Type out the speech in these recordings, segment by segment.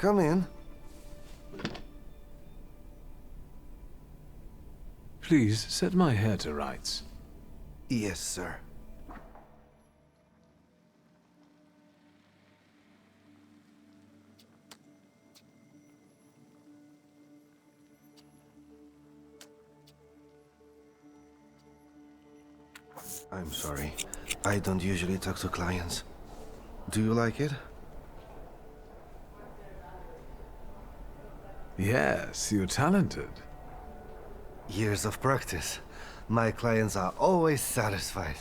Come in. Please set my hair to rights. Yes, sir. I'm sorry. I don't usually talk to clients. Do you like it? Yes, you're talented. Years of practice. My clients are always satisfied.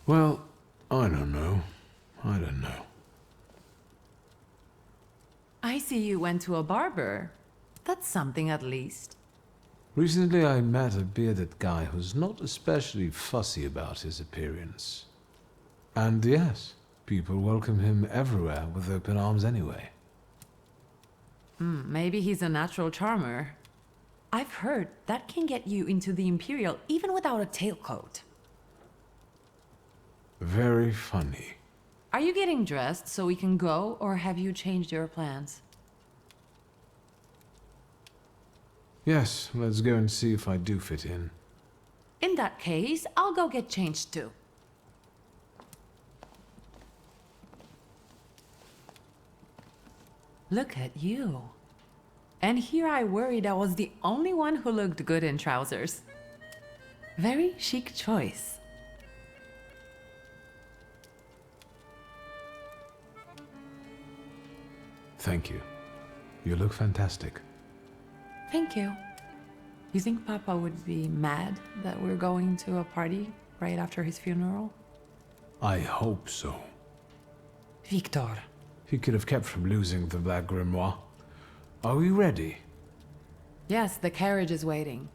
Well, I don't know. I don't know. I see you went to a barber. That's something at least. Recently I met a bearded guy who's not especially fussy about his appearance. And yes, people welcome him everywhere with open arms anyway. Maybe he's a natural charmer. I've heard that can get you into the Imperial even without a tailcoat. Very funny. Are you getting dressed so we can go, or have you changed your plans? Yes, let's go and see if I do fit in. In that case, I'll go get changed too. Look at you. And here I worried I was the only one who looked good in trousers. Very chic choice. Thank you. You look fantastic. Thank you. You think Papa would be mad that we're going to a party right after his funeral? I hope so. Victor. He could have kept from losing the Black Grimoire. Are we ready? Yes, the carriage is waiting.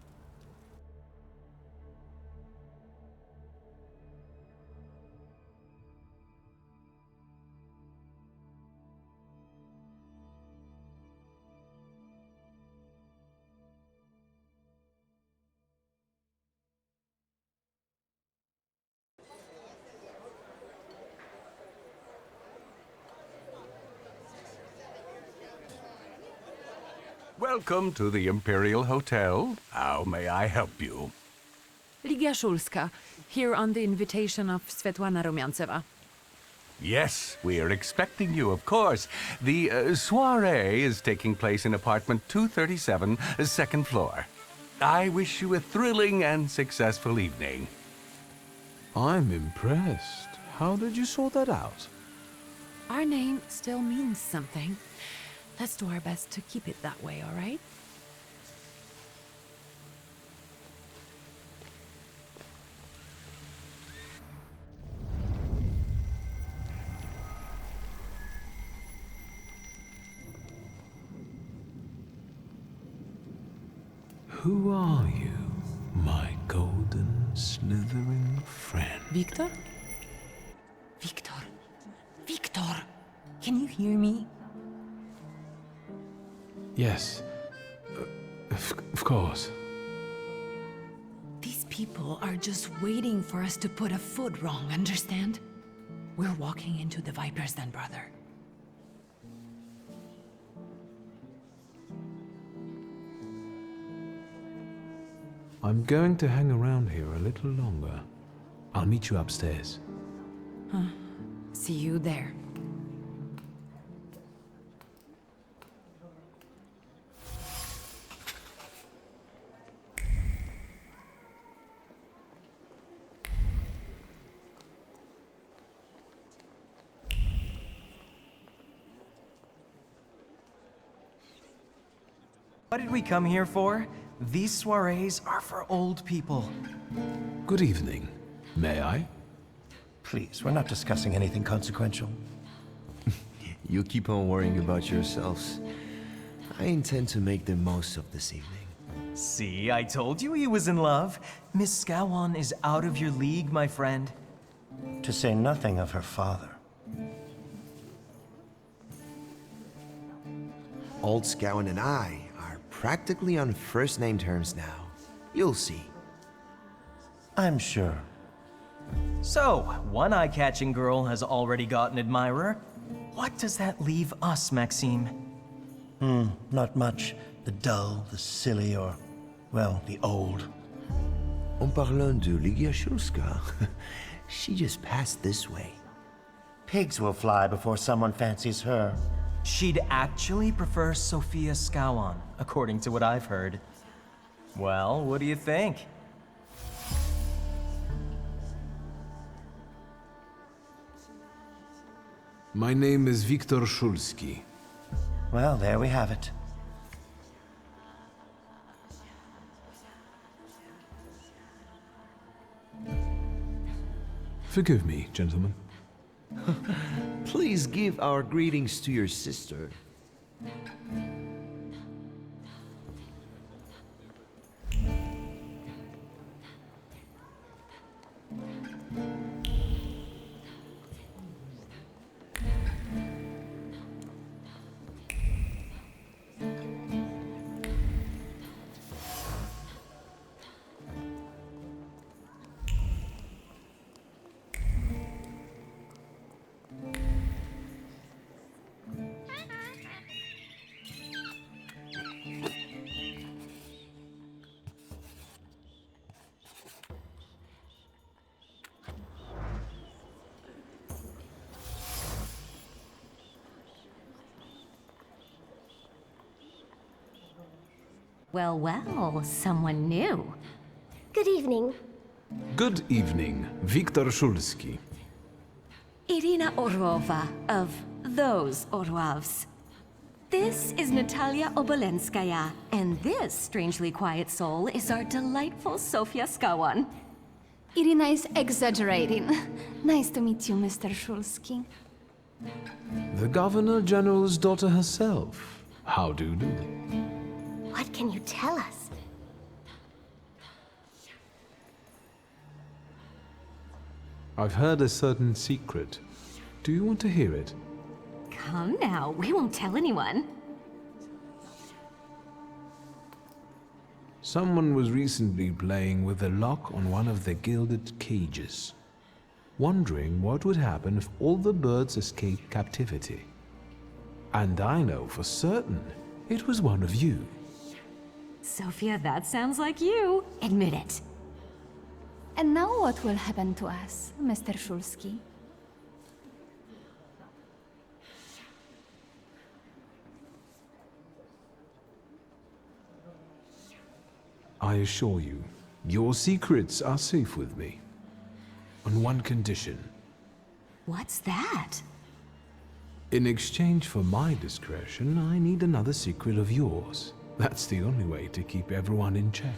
Welcome to the Imperial Hotel. How may I help you? Ligia Szulska, here on the invitation of Svetlana Rumianceva. Yes, we are expecting you, of course. The soiree is taking place in apartment 237, second floor. I wish you a thrilling and successful evening. I'm impressed. How did you sort that out? Our name still means something. Let's do our best to keep it that way, all right? Who are you, my golden slithering friend? Victor? Victor. Victor! Victor, can you hear me? Yes. Of course. These people are just waiting for us to put a foot wrong, understand? We're walking into the Viper's Den, brother. I'm going to hang around here a little longer. I'll meet you upstairs. See you there. What did we come here for? These soirees are for old people. Good evening. May I? Please, we're not discussing anything consequential. You keep on worrying about yourselves. I intend to make the most of this evening. See, I told you he was in love. Miss Scowan is out of your league, my friend. To say nothing of her father. Old Scowan and I are practically on first-name terms now. You'll see. I'm sure. So, one eye-catching girl has already got an admirer. What does that leave us, Maxime? Not much. The dull, the silly, or, well, the old. En parlant de Ligia Shulska, she just passed this way. Pigs will fly before someone fancies her. She'd actually prefer Sophia Scowan, according to what I've heard. Well, what do you think? My name is Viktor Szulski. Well, there we have it. Forgive me, gentlemen. Please give our greetings to your sister. Well, well, someone new. Good evening. Good evening, Viktor Szulski. Irina Orlova of those Orlovs. This is Natalia Obolenskaya, and this strangely quiet soul is our delightful Sofia Scowan. Irina is exaggerating. Nice to meet you, Mr. Szulski. The Governor General's daughter herself. How do you do? What can you tell us? I've heard a certain secret. Do you want to hear it? Come now, we won't tell anyone. Someone was recently playing with the lock on one of the gilded cages, wondering what would happen if all the birds escaped captivity. And I know for certain it was one of you. Sophia, that sounds like you. Admit it. And now what will happen to us, Mr. Szulski? I assure you, your secrets are safe with me. On one condition. What's that? In exchange for my discretion, I need another secret of yours. That's the only way to keep everyone in check.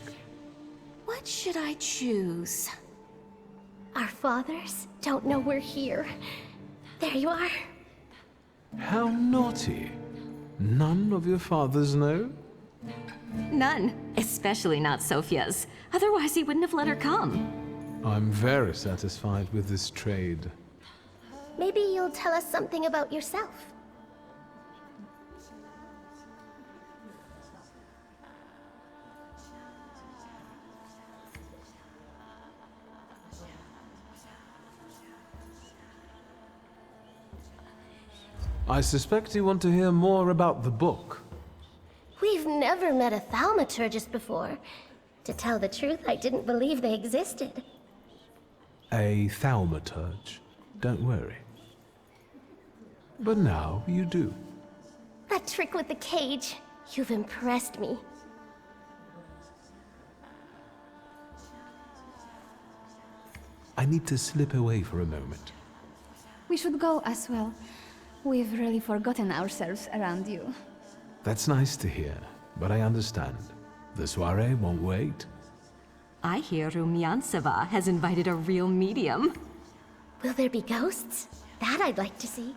What should I choose? Our fathers don't know we're here. There you are. How naughty. None of your fathers know? None, especially not Sophia's. Otherwise he wouldn't have let her come. I'm very satisfied with this trade. Maybe you'll tell us something about yourself. I suspect you want to hear more about the book. We've never met a thaumaturgist before. To tell the truth, I didn't believe they existed. A thaumaturge. Don't worry. But now you do. That trick with the cage. You've impressed me. I need to slip away for a moment. We should go as well. We've really forgotten ourselves around you. That's nice to hear, but I understand. The soiree won't wait. I hear Rumyanseva has invited a real medium. Will there be ghosts? That I'd like to see.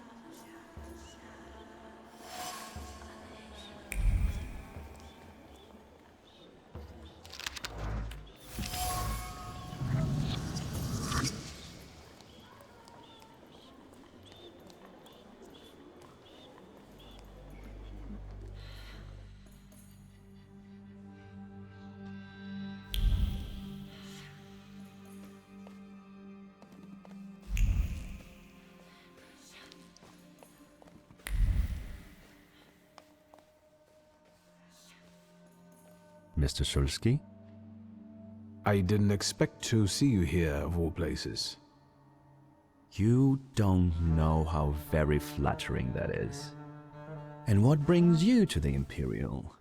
Mr. Shulsky? I didn't expect to see you here, of all places. You don't know how very flattering that is. And what brings you to the Imperial?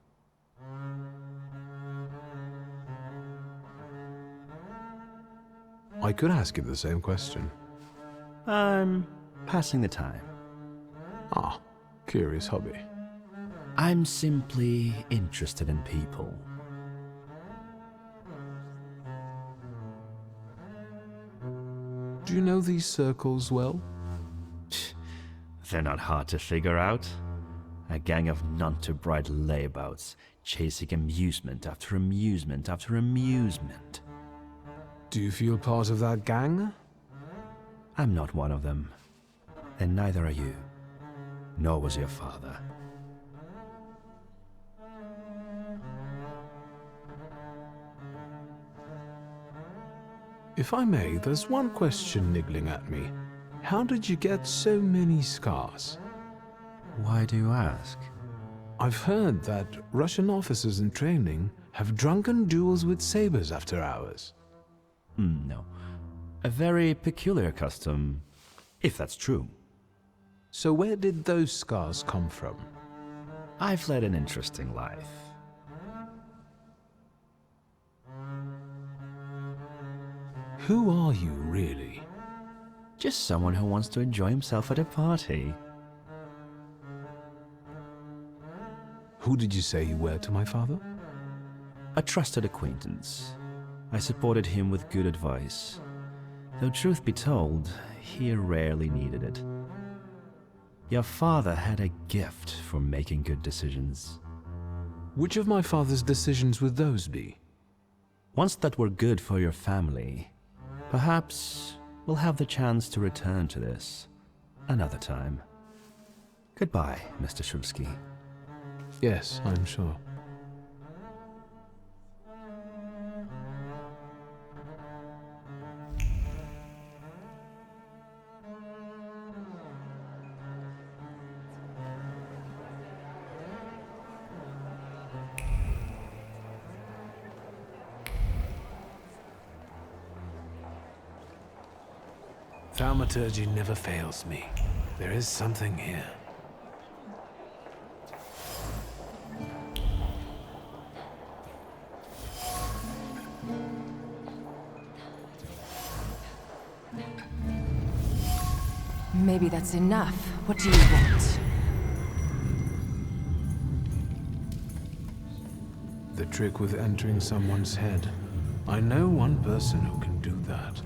I could ask you the same question. I'm passing the time. Ah, curious hobby. I'm simply interested in people. Do you know these circles well? They're not hard to figure out. A gang of none-too-bright layabouts, chasing amusement after amusement after amusement. Do you feel part of that gang? I'm not one of them. And neither are you. Nor was your father. If I may, there's one question niggling at me. How did you get so many scars? Why do you ask? I've heard that Russian officers in training have drunken duels with sabers after hours. No. A very peculiar custom, if that's true. So where did those scars come from? I've led an interesting life. Who are you, really? Just someone who wants to enjoy himself at a party. Who did you say you were to my father? A trusted acquaintance. I supported him with good advice. Though truth be told, he rarely needed it. Your father had a gift for making good decisions. Which of my father's decisions would those be? Ones that were good for your family. Perhaps we'll have the chance to return to this another time. Goodbye, Mr. Shulsky. Yes, I'm sure. Thaumaturge never fails me. There is something here. Maybe that's enough. What do you want? The trick with entering someone's head. I know one person who can do that.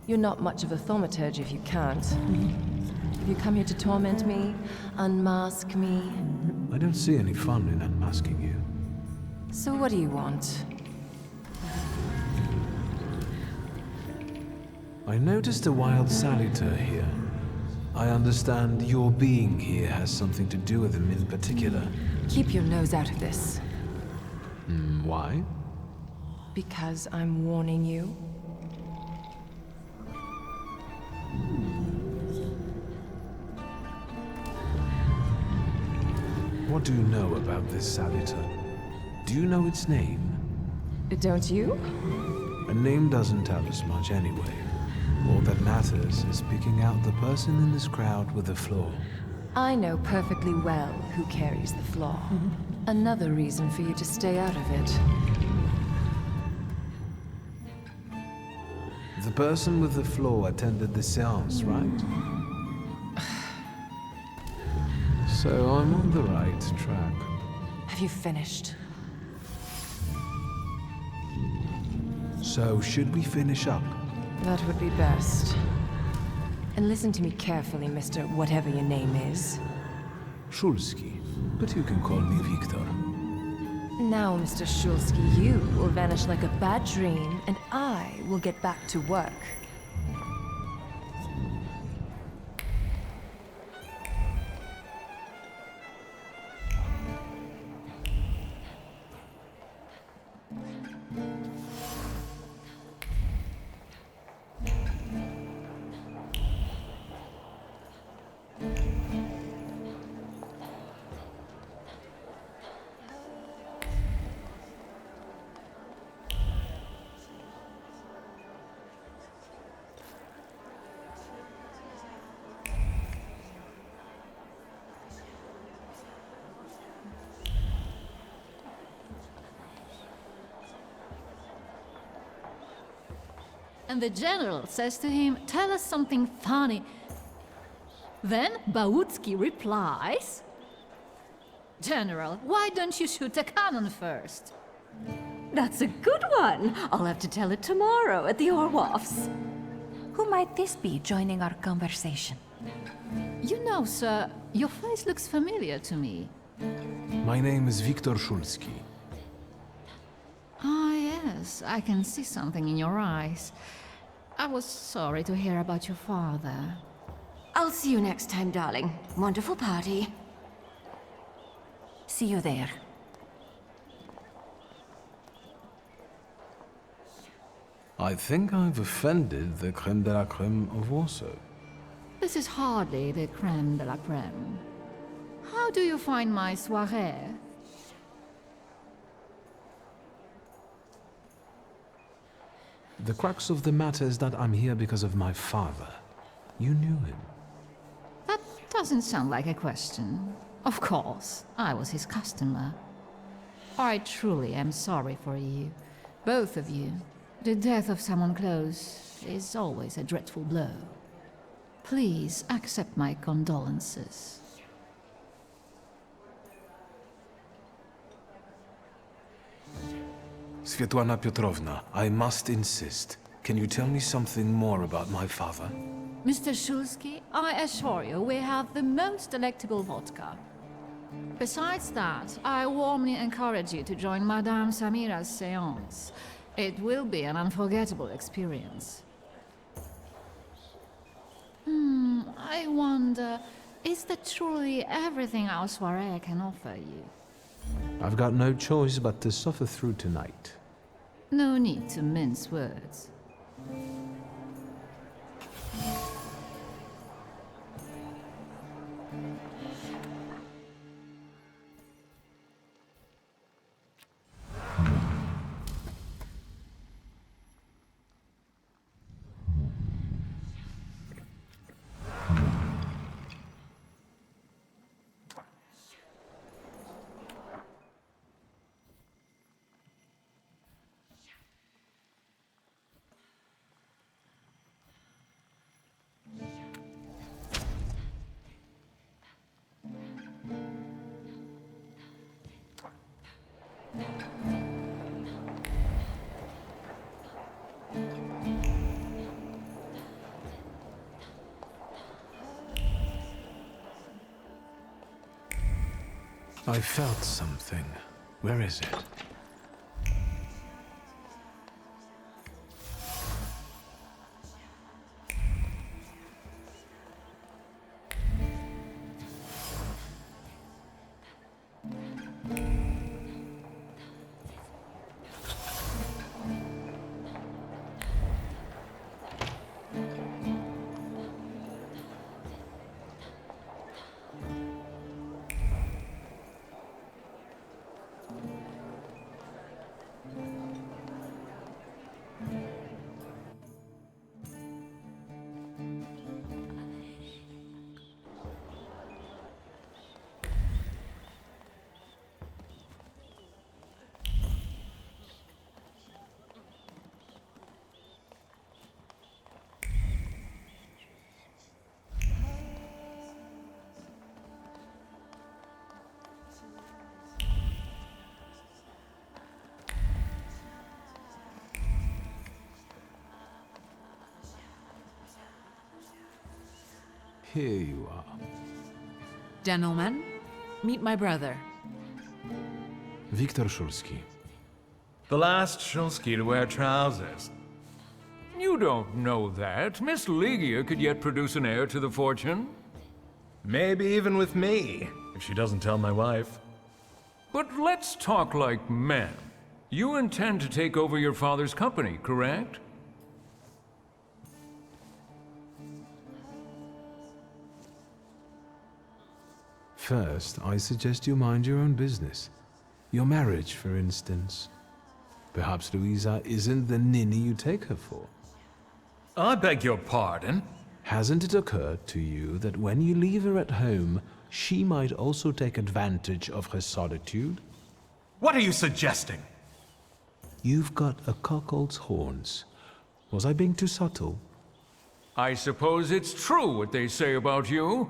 You're not much of a thaumaturge if you can't. Have you come here to torment me? Unmask me? I don't see any fun in unmasking you. So what do you want? I noticed a wild saliter here. I understand your being here has something to do with them in particular. Keep your nose out of this. Why? Because I'm warning you. What do you know about this saluter? Do you know its name? Don't you? A name doesn't tell us much anyway. All that matters is picking out the person in this crowd with the flaw. I know perfectly well who carries the flaw. Another reason for you to stay out of it. The person with the flaw attended the seance, right? So I'm on the right track. Have you finished? So should we finish up? That would be best. And listen to me carefully, Mr. Whatever your name is. Szulski, but you can call me Victor. Now, Mr. Szulski, you will vanish like a bad dream, and I will get back to work. And the general says to him, "Tell us something funny." Then Bautski replies, "General, why don't you shoot a cannon first?" That's a good one. I'll have to tell it tomorrow at the Orloffs. Who might this be joining our conversation? You know, sir, your face looks familiar to me. My name is Viktor Szulski. Ah, yes, I can see something in your eyes. I was sorry to hear about your father. I'll see you next time, darling. Wonderful party. See you there. I think I've offended the creme de la creme of Warsaw. This is hardly the creme de la creme. How do you find my soirée? The crux of the matter is that I'm here because of my father. You knew him. That doesn't sound like a question. Of course, I was his customer. I truly am sorry for you, both of you. The death of someone close is always a dreadful blow. Please accept my condolences. Svetlana Petrovna, I must insist. Can you tell me something more about my father? Mr. Szulski, I assure you we have the most delectable vodka. Besides that, I warmly encourage you to join Madame Samira's séance. It will be an unforgettable experience. I wonder, is that truly everything our soirée can offer you? I've got no choice but to suffer through tonight. No need to mince words. I felt something. Where is it? Here you are. Gentlemen, meet my brother. Wiktor Szulski. The last Szulski to wear trousers. You don't know that. Miss Ligia could yet produce an heir to the fortune. Maybe even with me, if she doesn't tell my wife. But let's talk like men. You intend to take over your father's company, correct? First, I suggest you mind your own business. Your marriage, for instance. Perhaps Louisa isn't the ninny you take her for. I beg your pardon? Hasn't it occurred to you that when you leave her at home, she might also take advantage of her solitude? What are you suggesting? You've got a cuckold's horns. Was I being too subtle? I suppose it's true what they say about you.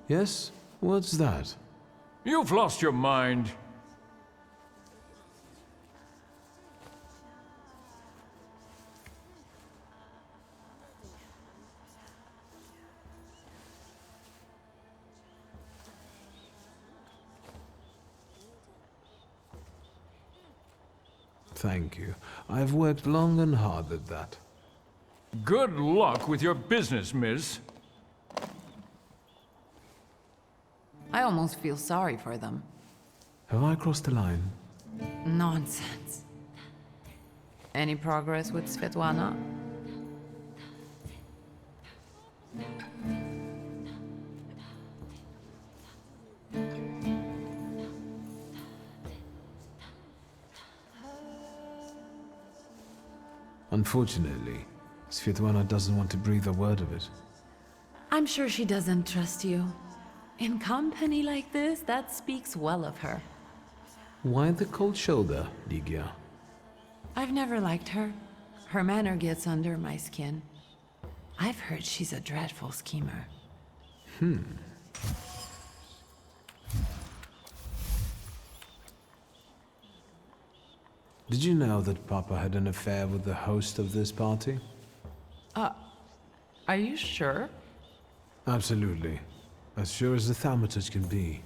Yes? What's that? You've lost your mind. Thank you. I've worked long and hard at that. Good luck with your business, miss. I almost feel sorry for them. Have I crossed the line? Nonsense. Any progress with Svetlana? Unfortunately, Svetlana doesn't want to breathe a word of it. I'm sure she doesn't trust you. In company like this, that speaks well of her. Why the cold shoulder, Ligia? I've never liked her. Her manner gets under my skin. I've heard she's a dreadful schemer. Did you know that Papa had an affair with the host of this party? Are you sure? Absolutely. As sure as the thaumaturge can be.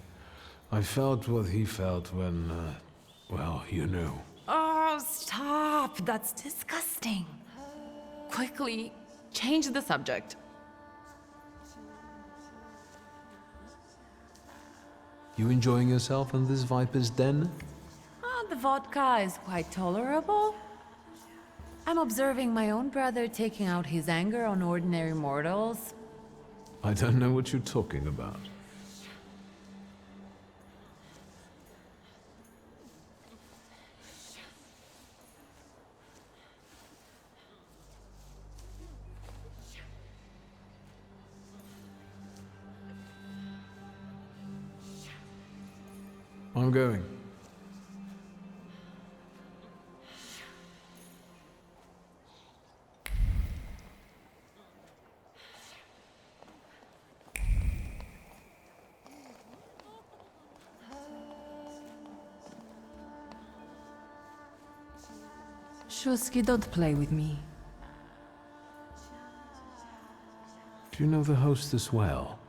I felt what he felt when, well, you know. Oh, stop! That's disgusting. Quickly, change the subject. You enjoying yourself in this viper's den? The vodka is quite tolerable. I'm observing my own brother taking out his anger on ordinary mortals. I don't know what you're talking about. I'm going. Szulski, don't play with me. Do you know the hostess well?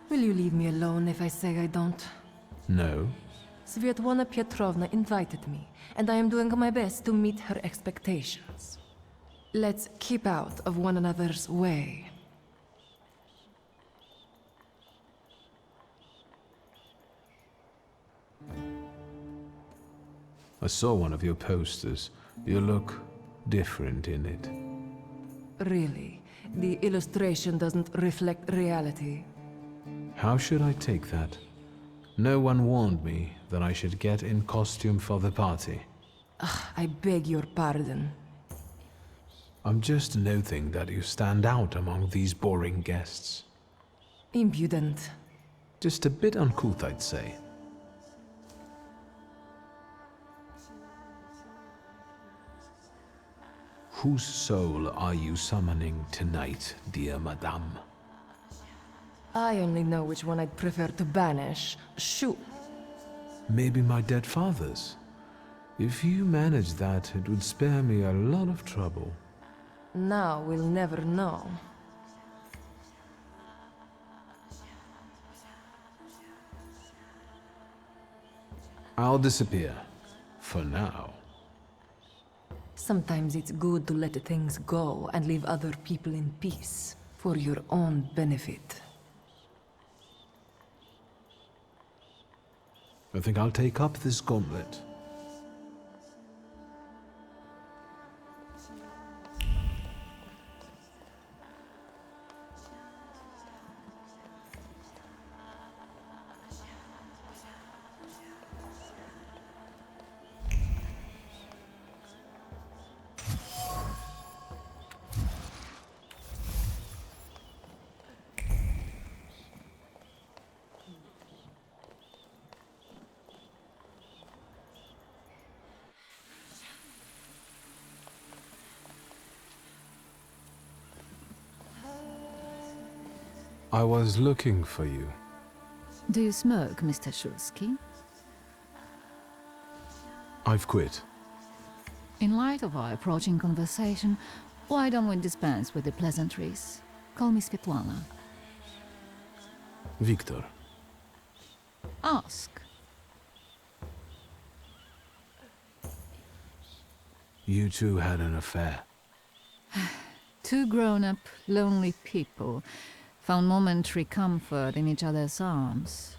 Will you leave me alone if I say I don't? No. Svetlana Petrovna invited me, and I am doing my best to meet her expectations. Let's keep out of one another's way. I saw one of your posters. You look different in it. Really, the illustration doesn't reflect reality. How should I take that? No one warned me that I should get in costume for the party. I beg your pardon. I'm just noting that you stand out among these boring guests. Impudent. Just a bit uncouth, I'd say. Whose soul are you summoning tonight, dear madame? I only know which one I'd prefer to banish. Shoo! Maybe my dead father's. If you manage that, it would spare me a lot of trouble. Now we'll never know. I'll disappear. For now. Sometimes it's good to let things go and leave other people in peace, for your own benefit. I think I'll take up this gauntlet. I was looking for you. Do you smoke, Mr. Shulsky? I've quit. In light of our approaching conversation, why don't we dispense with the pleasantries? Call me Svetlana. Victor. Ask. You two had an affair. Two grown-up, lonely people found momentary comfort in each other's arms.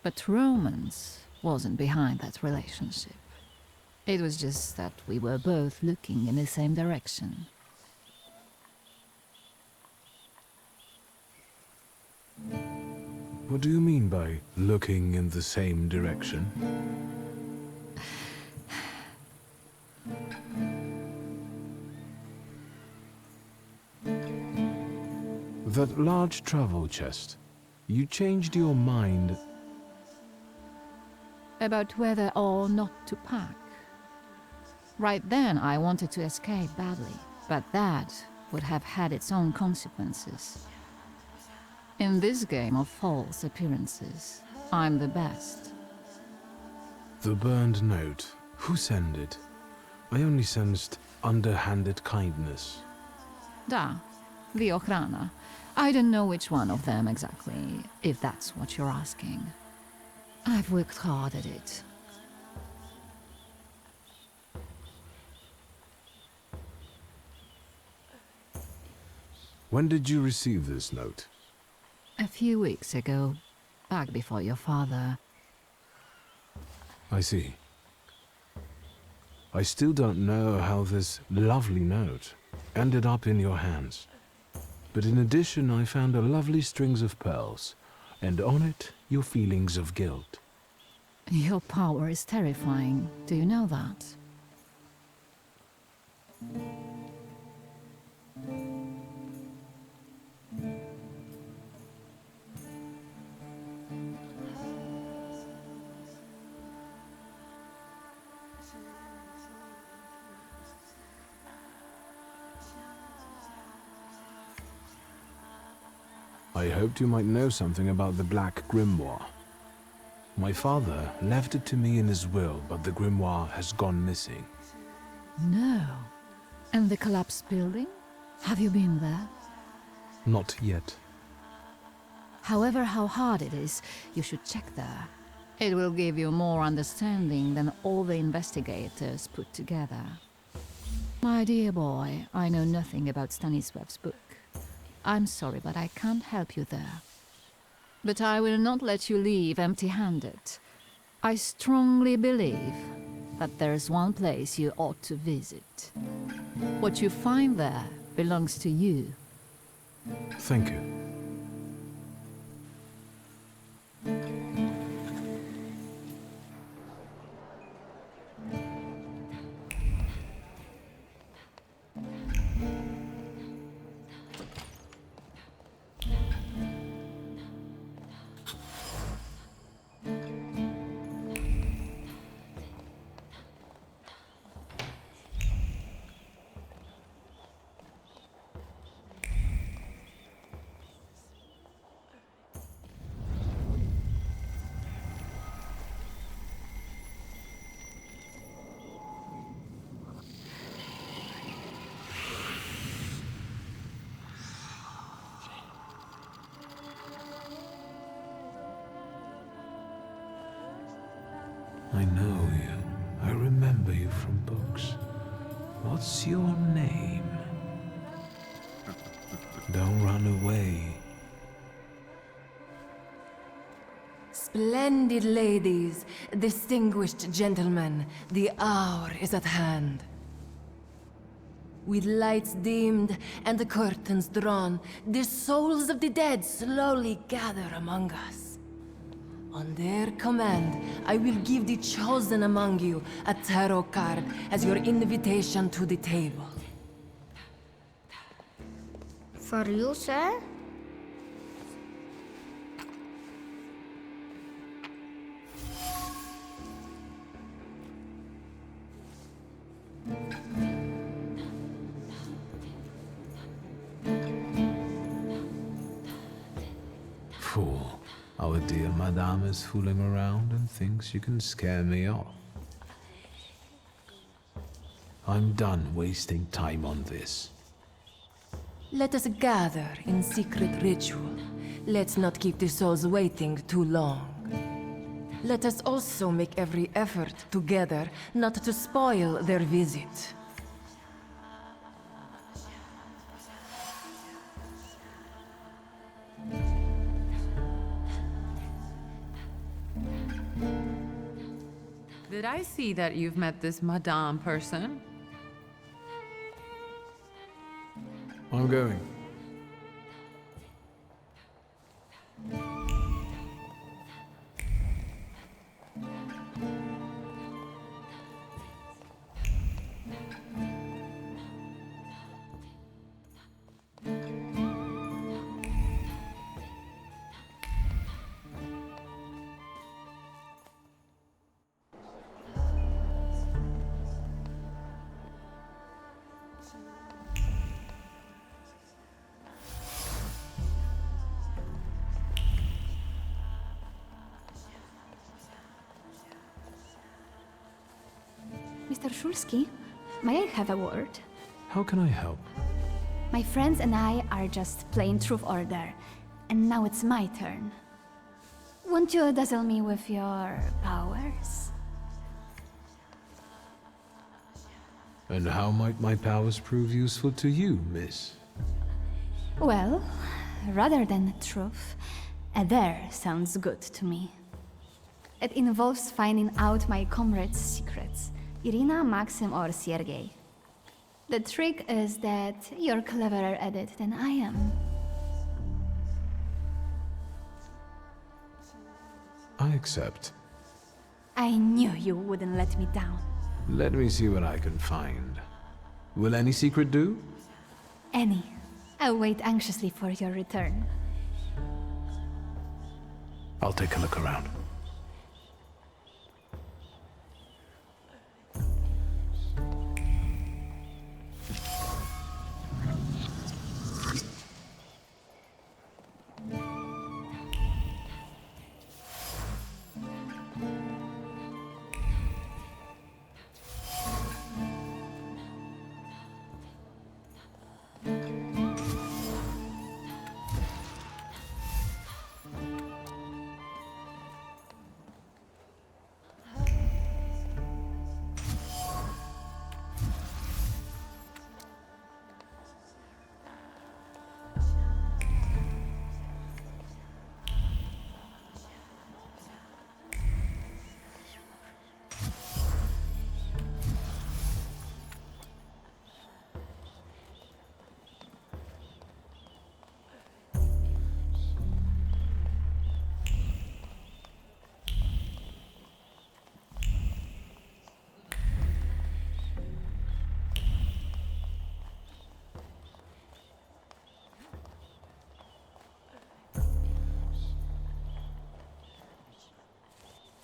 But romance wasn't behind that relationship. It was just that we were both looking in the same direction. What do you mean by looking in the same direction? That large travel chest. You changed your mind. About whether or not to pack. Right then, I wanted to escape badly, but that would have had its own consequences. In this game of false appearances, I'm the best. The burned note. Who sent it? I only sensed underhanded kindness. Da, the Ochrana. I don't know which one of them exactly, if that's what you're asking. I've worked hard at it. When did you receive this note? A few weeks ago, back before your father. I see. I still don't know how this lovely note ended up in your hands. But in addition, I found a lovely strings of pearls, and on it, your feelings of guilt. Your power is terrifying. Do you know that? I hoped you might know something about the Black Grimoire. My father left it to me in his will, but the grimoire has gone missing. No. And the collapsed building? Have you been there? Not yet. However, how hard it is, you should check there. It will give you more understanding than all the investigators put together. My dear boy, I know nothing about Stanisław's book. I'm sorry, but I can't help you there. But I will not let you leave empty-handed. I strongly believe that there's one place you ought to visit. What you find there belongs to you. Thank you. I know you. I remember you from books. What's your name? Don't run away. Splendid ladies, distinguished gentlemen, the hour is at hand. With lights dimmed and the curtains drawn, the souls of the dead slowly gather among us. On their command, I will give the chosen among you a tarot card as your invitation to the table. For you, sir? Fool. Our dear Madame is fooling around and thinks you can scare me off. I'm done wasting time on this. Let us gather in secret ritual. Let's not keep the souls waiting too long. Let us also make every effort together not to spoil their visit. Did I see that you've met this Madame person? I'm going. Mr. Shulsky, may I have a word? How can I help? My friends and I are just playing Truth Order, and now it's my turn. Won't you dazzle me with your powers? And how might my powers prove useful to you, miss? Well, rather than truth, a dare sounds good to me. It involves finding out my comrades' secrets, Irina, Maxim, or Sergei. The trick is that you're cleverer at it than I am. I accept. I knew you wouldn't let me down. Let me see what I can find. Will any secret do? Any. I'll wait anxiously for your return. I'll take a look around.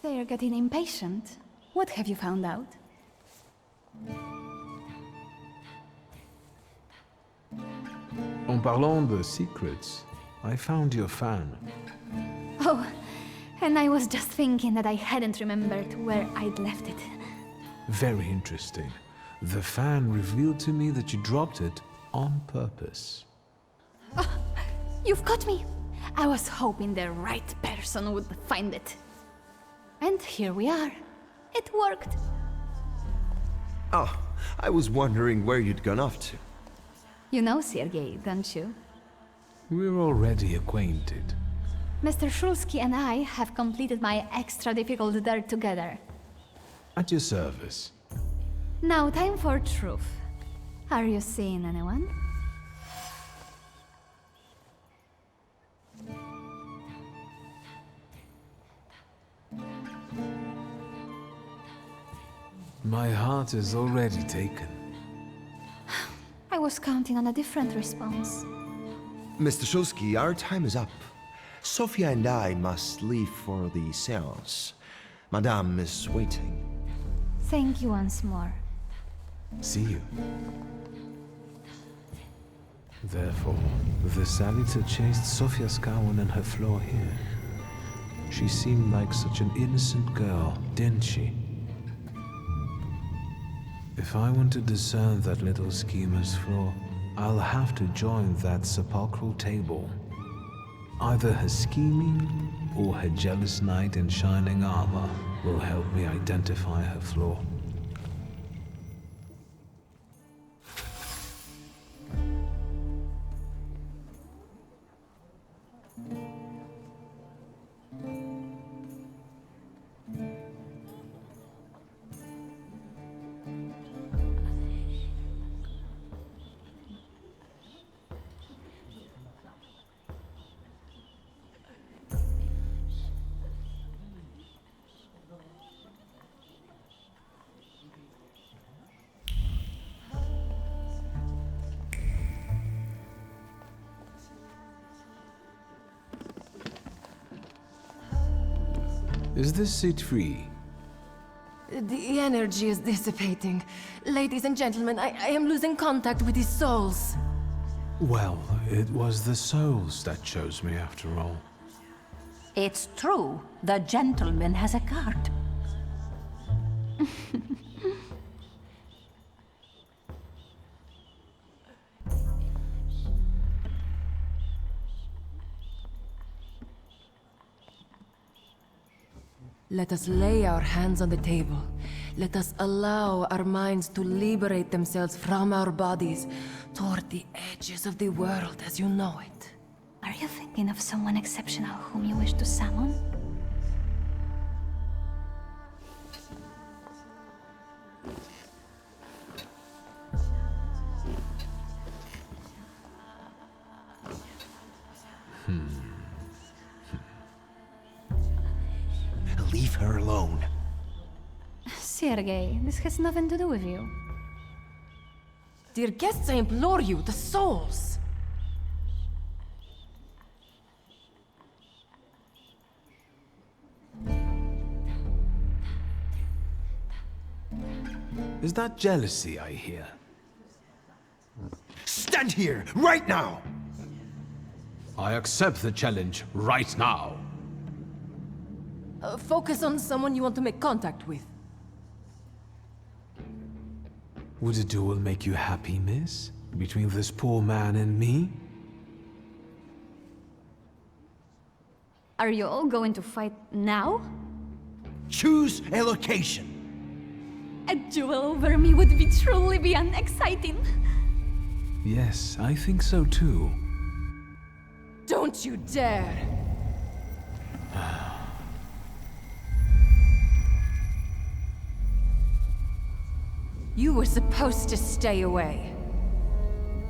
They're getting impatient. What have you found out? En parlant de secrets, I found your fan. Oh, and I was just thinking that I hadn't remembered where I'd left it. Very interesting. The fan revealed to me that you dropped it on purpose. Oh, you've got me! I was hoping the right person would find it. And here we are. It worked. Oh, I was wondering where you'd gone off to. You know Sergei, don't you? We're already acquainted. Mr. Shulsky and I have completed my extra difficult dirt together. At your service. Now time for truth. Are you seeing anyone? My heart is already taken. I was counting on a different response. Mr. Shulsky, our time is up. Sophia and I must leave for the seance. Madame is waiting. Thank you once more. See you. Therefore, the Salita chased Sofia Skawan and her floor here. She seemed like such an innocent girl, didn't she? If I want to discern that little schemer's flaw, I'll have to join that sepulchral table. Either her scheming or her jealous knight in shining armor will help me identify her flaw. Is this seat free? The energy is dissipating. Ladies and gentlemen, I am losing contact with these souls. Well, it was the souls that chose me after all. It's true. The gentleman has a card. Let us lay our hands on the table. Let us allow our minds to liberate themselves from our bodies toward the edges of the world as you know it. Are you thinking of someone exceptional whom you wish to summon? Leave her alone. Sergei, this has nothing to do with you. Dear guests, I implore you, the souls! Is that jealousy I hear? Stand here, right now! I accept the challenge right now. Focus on someone you want to make contact with. Would a duel make you happy, miss? Between this poor man and me? Are you all going to fight now? Choose a location. A duel over me would be truly beyond exciting. Yes, I think so too. Don't you dare! You were supposed to stay away.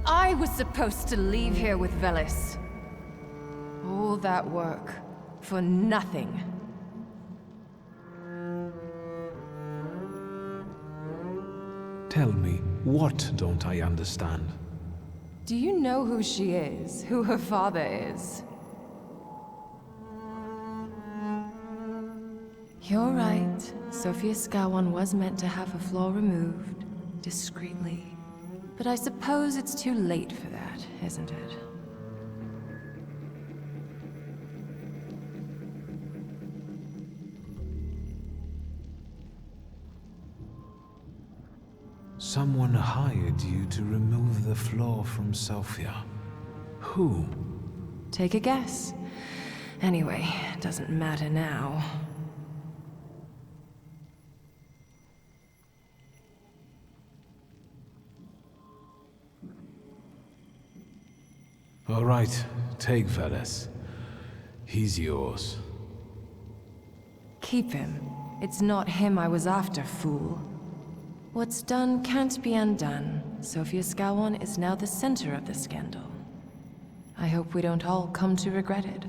I was supposed to leave here with Velis. All that work for nothing. Tell me, what don't I understand? Do you know who she is? Who her father is? You're right. Sophia Skawan was meant to have her flaw removed, discreetly. But I suppose it's too late for that, isn't it? Someone hired you to remove the flaw from Sophia. Who? Take a guess. Anyway, it doesn't matter now. All right, take Veles. He's yours. Keep him. It's not him I was after, fool. What's done can't be undone. Sofia Skowon is now the center of the scandal. I hope we don't all come to regret it.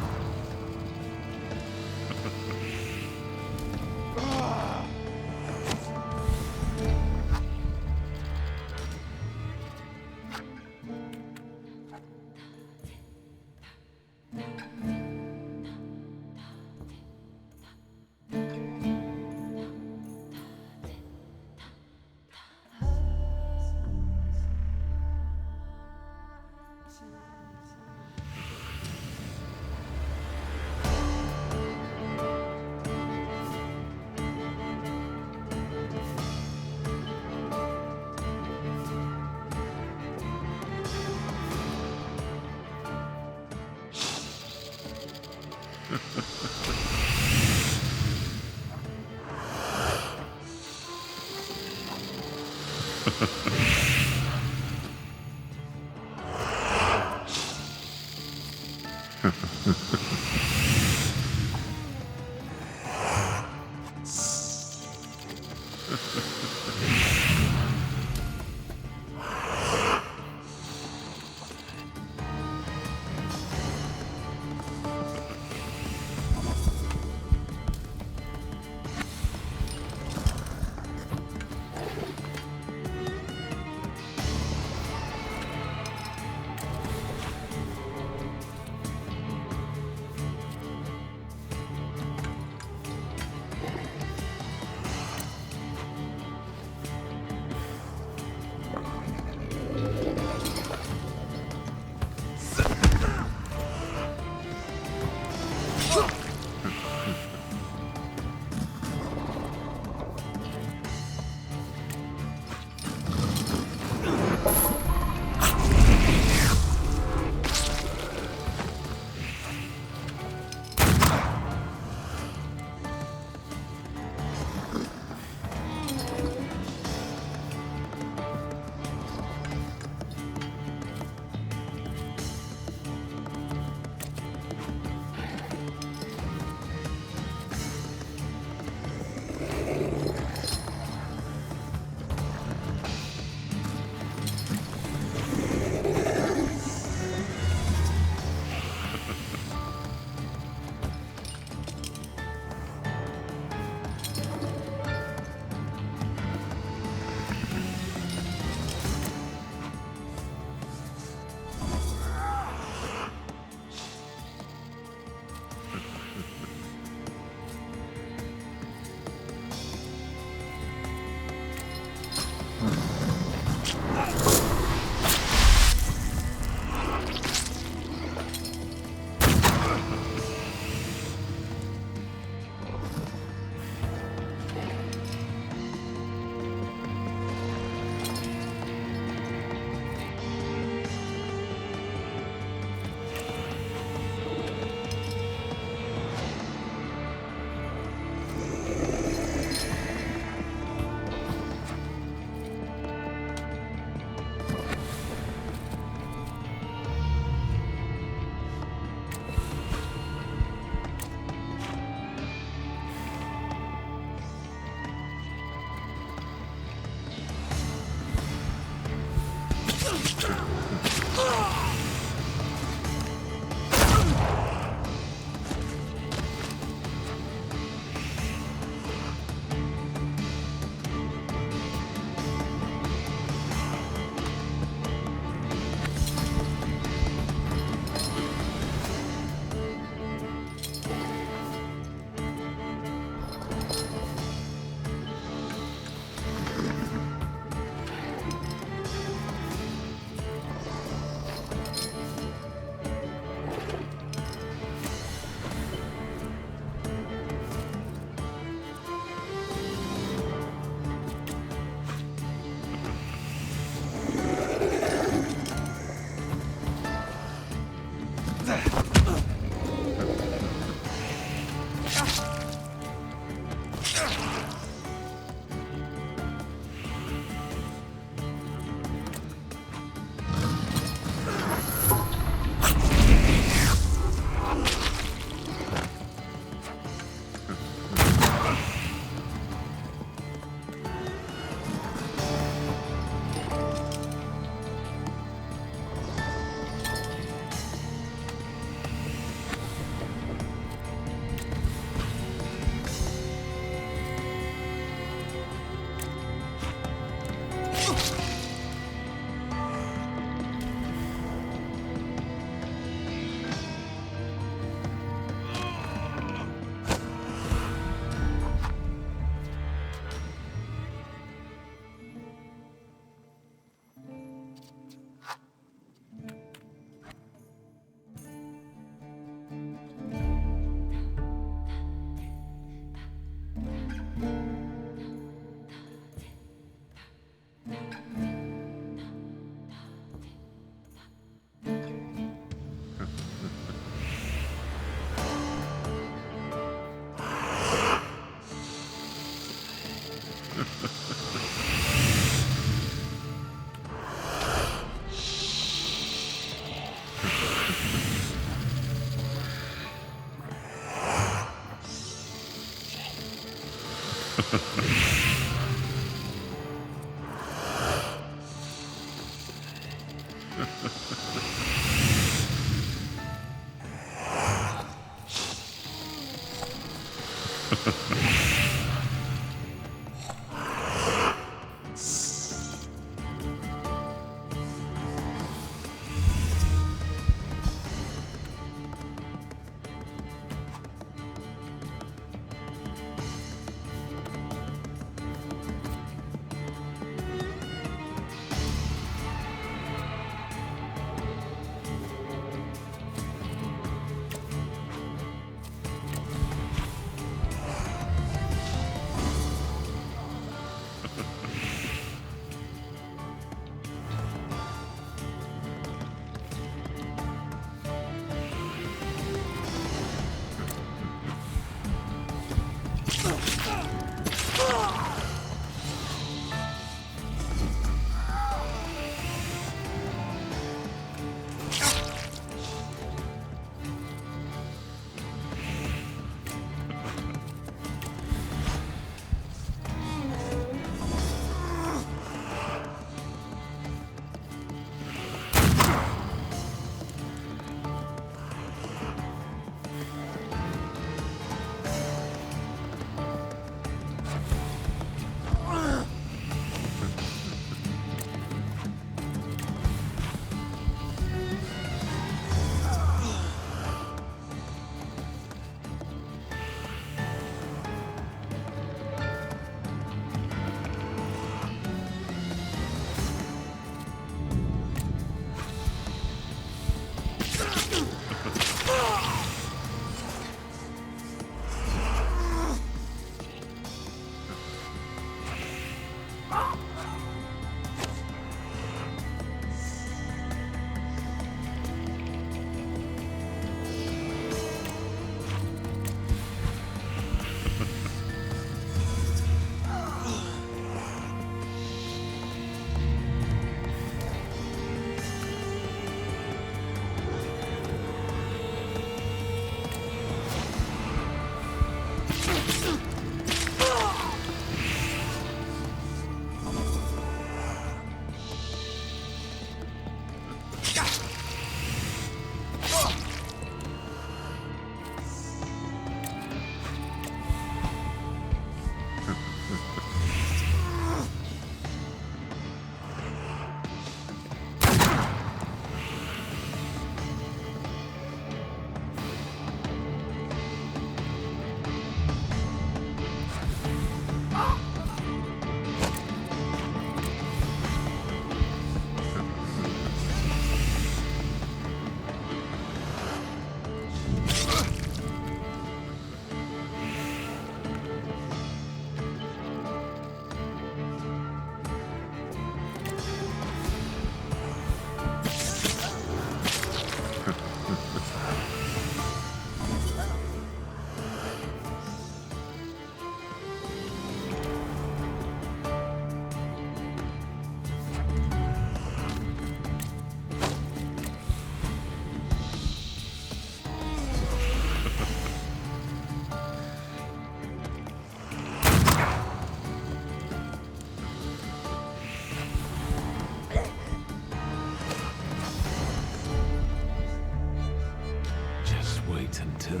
until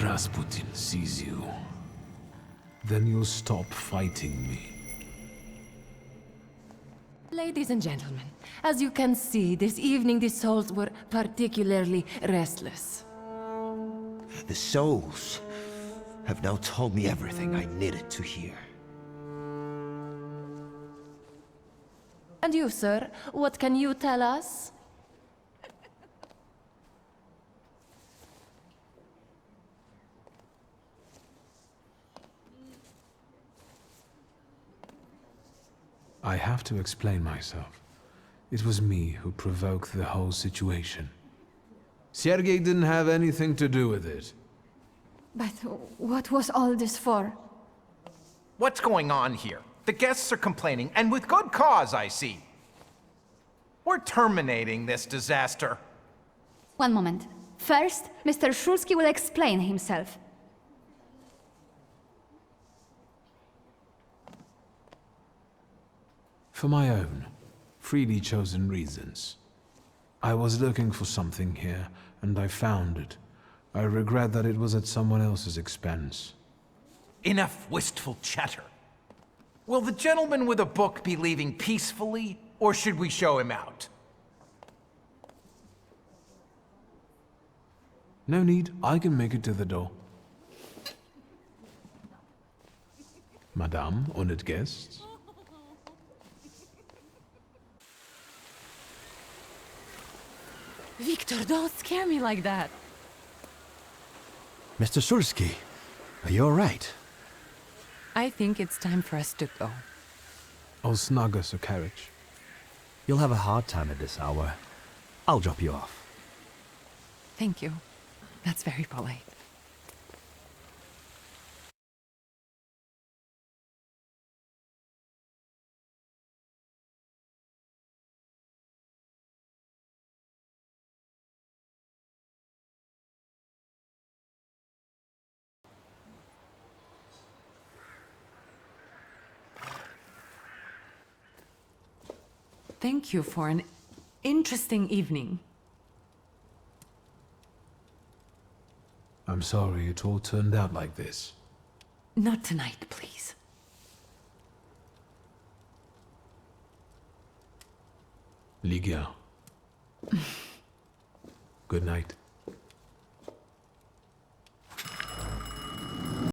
Rasputin sees you. Then you'll stop fighting me. Ladies and gentlemen, as you can see, this evening the souls were particularly restless. The souls have now told me everything I needed to hear. And you, sir, what can you tell us? I have to explain myself. It was me who provoked the whole situation. Sergei didn't have anything to do with it. But what was all this for? What's going on here? The guests are complaining, and with good cause, I see. We're terminating this disaster. One moment. First, Mr. Shulsky will explain himself. For my own, freely chosen reasons. I was looking for something here, and I found it. I regret that it was at someone else's expense. Enough wistful chatter. Will the gentleman with a book be leaving peacefully, or should we show him out? No need, I can make it to the door. Madame, honored guests. Victor, don't scare me like that. Mr. Szulski, are you all right? I think it's time for us to go. I'll snug us a carriage. You'll have a hard time at this hour. I'll drop you off. Thank you. That's very polite. Thank you for an interesting evening. I'm sorry it all turned out like this. Not tonight, please. Ligia. Good night.